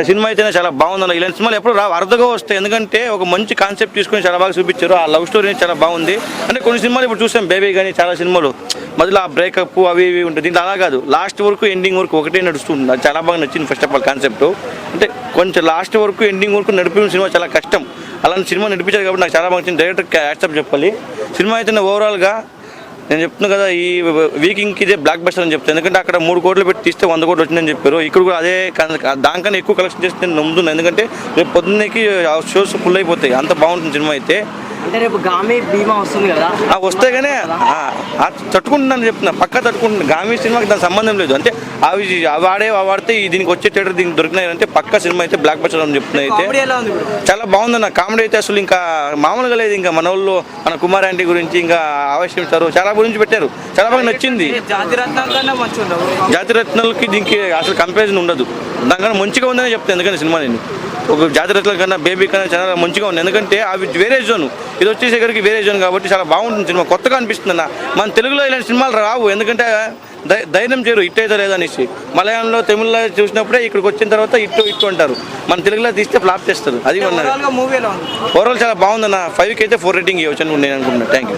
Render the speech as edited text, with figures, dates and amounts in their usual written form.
Cinema అయితేనే చాలా బాగుంది. ఇలాంటి సినిమాలు ఎప్పుడు అరుదుగా వస్తాయి, ఎందుకంటే ఒక మంచి కాన్సెప్ట్ తీసుకొని చాలా బాగా చూపించారు. ఆ లవ్ స్టోరీ చాలా బాగుంది. అంటే కొన్ని సినిమాలు ఇప్పుడు చూసాం, బేబీ కానీ చాలా సినిమాలు మధ్యలో ఆ బ్రేకప్ అవి ఇవి ఉంటుంది. దీంట్లో అలా కాదు, లాస్ట్ వరకు ఎండింగ్ వరకు ఒకటే నడుస్తుంది. అది చాలా బాగా నచ్చింది. ఫస్ట్ ఆఫ్ ఆల్ కాన్సెప్ట్ అంటే కొంచెం లాస్ట్ వరకు ఎండింగ్ వరకు నడిపిన సినిమా చాలా కష్టం. అలాంటి సినిమా నడిపించారు కాబట్టి నాకు చాలా బాగా నచ్చింది. డైరెక్టర్కి యాక్సెప్ట్ చెప్పాలి. సినిమా అయితే ఓవరాల్గా నేను చెప్తున్నా కదా, ఈ వీకింగ్కి ఇదే బ్లాక్ బస్టర్ అని చెప్తాను. ఎందుకంటే అక్కడ 3 కోట్లు పెట్టి తీస్తే 100 కోట్లు వచ్చిందని చెప్పారు. ఇక్కడ కూడా అదే దానికన్నా ఎక్కువ కలెక్షన్ చేస్తే నేను నమ్ముతున్నాను. ఎందుకంటే రేపు పొద్దున్నకి షోస్ ఫుల్ అయిపోతాయి, అంత బాగుంటుంది సినిమా అయితే. అంటే రేపు గామి భీమా వస్తుంది కదా, వస్తే కానీ తట్టుకుంటున్నాను చెప్తున్నా, పక్కా తట్టుకుంటున్నాను. గామి సినిమాకి దానికి సంబంధం లేదు. అంటే అవి వాడితే దీనికి వచ్చే థియేటర్ దీనికి దొరికినాయంటే పక్కా సినిమా అయితే బ్లాక్ బస్టర్ అని చెప్తున్నా. అయితే చాలా బాగుందన్న. కామెడీ అయితే అసలు ఇంకా మామూలుగా లేదు. ఇంకా మన వాళ్ళు మన కుమార్ ఆంటీ గురించి ఇంకా ఆవేశిస్తారు, చాలా గురించి పెట్టారు. చాలా బాగా నచ్చింది. జాతిరత్నాలకి దీనికి అసలు కంపారిజన్ ఉండదు. దానికన్నా మంచిగా ఉందని చెప్తాను. ఎందుకంటే సినిమా నేను ఒక జాతిరత్నాల కన్నా బేబీ కన్నా చాలా మంచిగా ఉంది. ఎందుకంటే అవి వేరే జోన్, ఇది వచ్చేసరికి వేరే జోన్ కాబట్టి చాలా బాగుంటుంది సినిమా. కొత్తగా అనిపిస్తుంది అన్న. మన తెలుగులో ఇలాంటి సినిమాలు రావు, ఎందుకంటే ధైర్యం చేయరు హిట్ అయితే లేదనేసి. మలయాళంలో తమిళలో చూసినప్పుడే ఇక్కడికి వచ్చిన తర్వాత ఇట్టు అంటారు. మన తెలుగులో తీస్తే ఫ్లాప్ చేస్తారు. అది ఓవరాల్ చాలా బాగుందన్న. 5కి అయితే 4 రేటింగ్ ఇవ్వచ్చు అని నేను అనుకుంటున్నాను. Thank you.